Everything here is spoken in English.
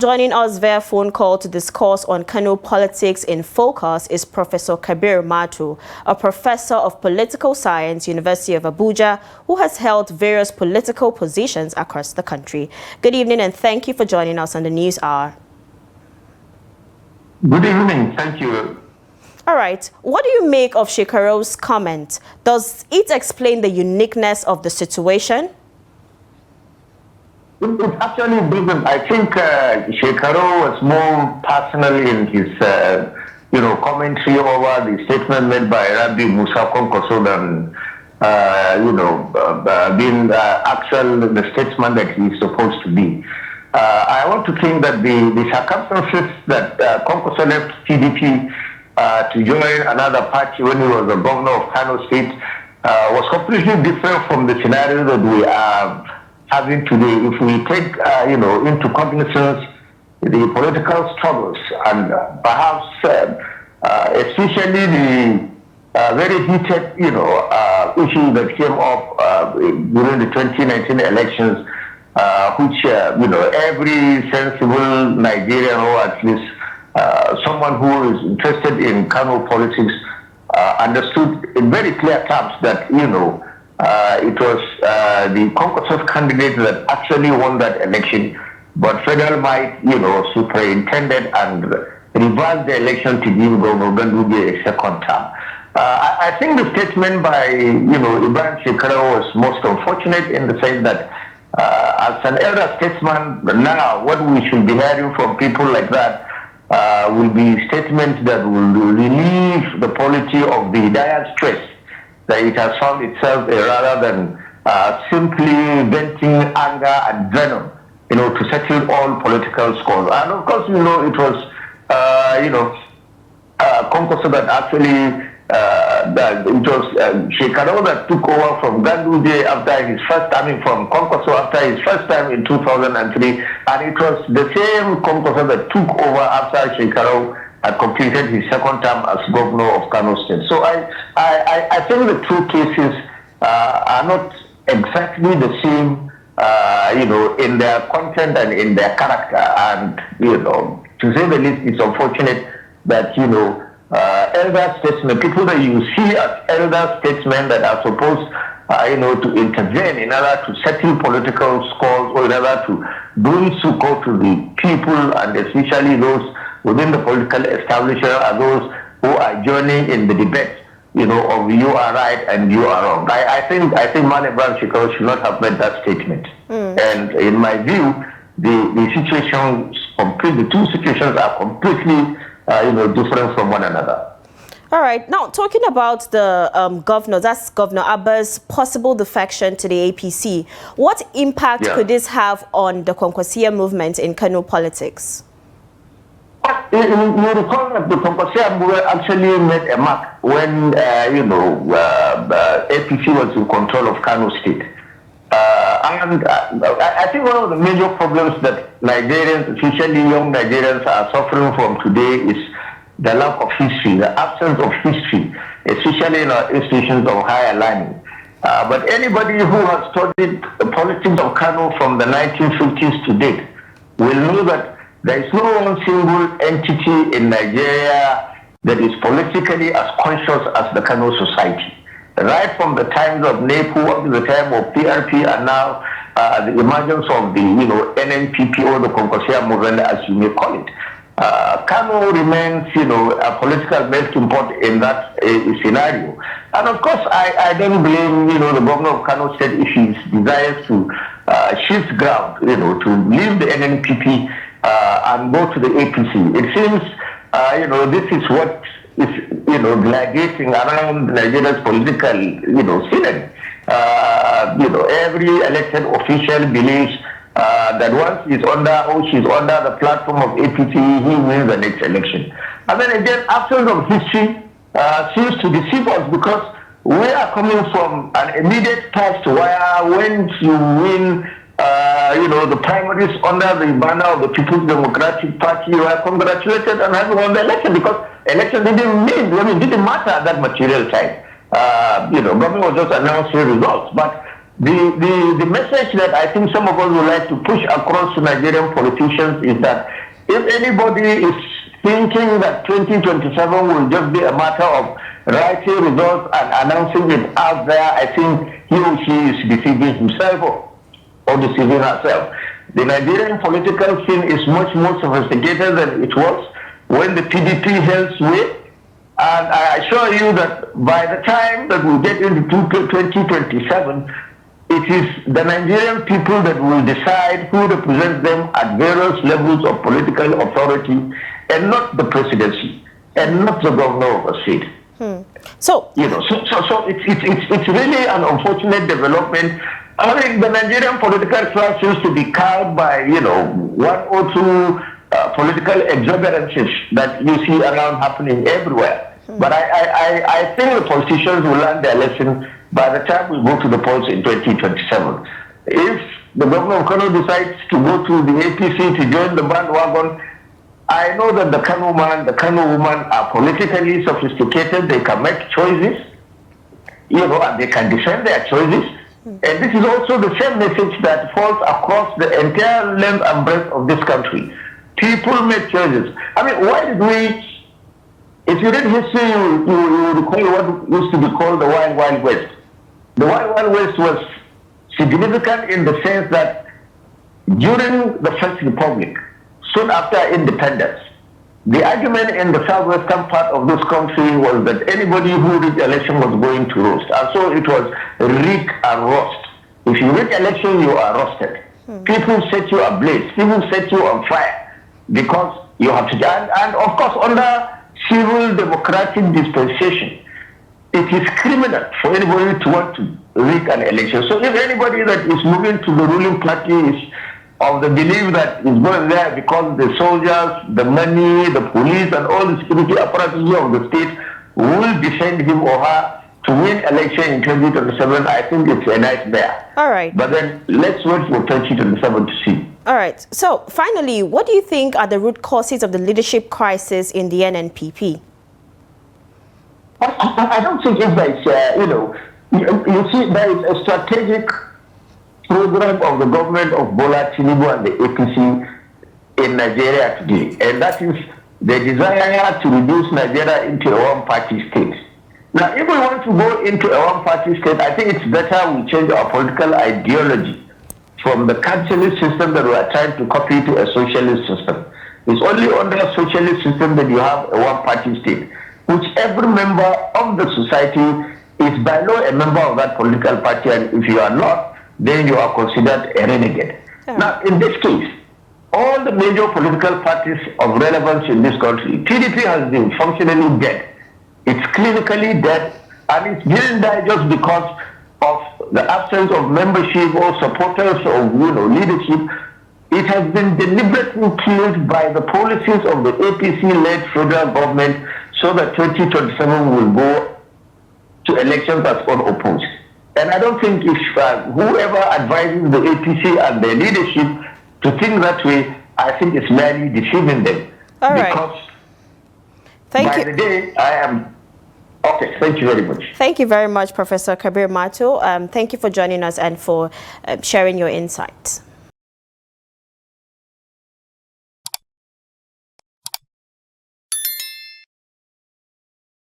Joining us via phone call to discuss on Kano politics in focus is Professor Kabir Matu, a professor of political science, University of Abuja, who has held various political positions across the country. Good evening and thank you for joining us on the News Hour. Good evening, thank you. All right, what do you make of Shekarau's comment? Does it explain the uniqueness of the situation? It actually doesn't. I think Shekarau was more personal in his, commentary over the statement made by Rabbi Musa Konkoso than, being actual the statesman that he's supposed to be. I want to think that the circumstances that Konkoso left PDP to join another party when he was the governor of Kano State was completely different from the scenario that we are having today. If we take, into cognizance the political struggles and perhaps especially the very heated, issue that came up during the 2019 elections, which, every sensible Nigerian, or at least someone who is interested in Kano politics understood in very clear terms that, it was the Konkoso's candidate that actually won that election, but Federal might, superintended and reversed the election to give Governor Ganduje a second term. I think the statement by, Ibrahim Shekarau was most unfortunate in the sense that as an elder statesman, now what we should be hearing from people like that will be statements that will relieve the polity of the dire stress that it has found itself rather than simply venting anger and venom, to settle all political scores. And of course, it was, Konkoso that actually, it was Shekarau that took over from Ganduje after his first time, from Konkoso after his first time in 2003, and it was the same Konkoso that took over after Shekarau had completed his second term as governor of Kano State. So I think the two cases are not exactly the same, in their content and in their character. And, to say the least, it's unfortunate that, elder statesmen, people that you see as elder statesmen that are supposed, to intervene in order to settle political scores or in order to bring support to the people, and especially those within the political establishment, are those who are joining in the debate, of you are right and you are wrong. I think Man Ibrahim Shekarau should not have made that statement. And in my view, the two situations are completely, different from one another. All right. Now, talking about the governor, that's Governor Abba's possible defection to the APC. What impact could this have on the Konkosia movement in Kano politics? You recall that the Konkosia movement actually made a mark when, APC was in control of Kano State. And I think one of the major problems that Nigerians, especially young Nigerians, are suffering from today is the lack of history, the absence of history, especially in our institutions of higher learning. But anybody who has studied the politics of Kano from the 1950s to date will know that there is no one single entity in Nigeria that is politically as conscious as the Kano society. Right from the times of NEPO up to the time of PRP, and now the emergence of the NNPP or the Konkosia movement, as you may call it. Kano remains, a political melting pot in that scenario. And of course, I don't blame, the governor of Kano State if he desires to shift ground, to leave the NNPP and go to the APC. It seems, this is what is, gladiating around Nigeria's political, scenery. Every elected official believes that once he's under or she's under the platform of APC, he wins the next election. And then again, absence of history seems to deceive us, because we are coming from an immediate past where when you win, the primaries under the banner of the People's Democratic Party, you are congratulated on having won the election, because election didn't matter at that material time. Government was just announcing results. But The message that I think some of us would like to push across to Nigerian politicians is that if anybody is thinking that 2027 will just be a matter of writing results and announcing it out there, I think he or she is deceiving himself or deceiving herself. The Nigerian political scene is much more sophisticated than it was when the PDP held sway. And I assure you that by the time that we get into 2027, it is the Nigerian people that will decide who represents them at various levels of political authority, and not the presidency, and not the governor of a state. So it's really an unfortunate development. I mean, the Nigerian political class seems to be cowed by one or two political exuberances that you see around happening everywhere. But I think the politicians will learn their lesson by the time we go to the polls in 2027. If the governor of Kano decides to go to the APC to join the bandwagon, I know that the Kano man, the Kano woman are politically sophisticated. They can make choices, and they can defend their choices. And this is also the same message that falls across the entire length and breadth of this country. People make choices. I mean, why did we... If you read history, you recall what used to be called the Wild Wild West. The Wild Wild West was significant in the sense that during the First Republic, soon after independence, the argument in the southwestern part of this country was that anybody who rigged election was going to roast. And so it was rig and roast. If you rig election, you are roasted. People set you ablaze. People set you on fire because you have to... And of course, under civil democratic dispensation, it is criminal for anybody to want to rig an election. So if anybody that is moving to the ruling party is of the belief that is going there because the soldiers, the money, the police, and all the security apparatus of the state will defend him or her to win election in 2027, I think it's a nightmare. All right. But then let's wait for 2027 to see. All right. So finally, what do you think are the root causes of the leadership crisis in the NNPP? I don't think it's like, you see, there is a strategic program of the government of Bola Tinubu and the APC in Nigeria today, and that is the desire to reduce Nigeria into a one-party state. Now, if we want to go into a one-party state, I think it's better we change our political ideology from the capitalist system that we are trying to copy to a socialist system. It's only under a socialist system that you have a one-party state, which every member of the society is by law a member of that political party, and if you are not, then you are considered a renegade. Now, in this case, all the major political parties of relevance in this country, PDP has been functionally dead. It's clinically dead, and it didn't die just because of the absence of membership or supporters or leadership. It has been deliberately killed by the policies of the APC-led federal government, so that 2027 will go to elections as unopposed. And I don't think if whoever advises the APC and their leadership to think that way, I think it's merely deceiving them. All because right. Thank you. By the day, I am... Okay, thank you very much. Thank you very much, Professor Kabir Mato. Thank you for joining us and for sharing your insights.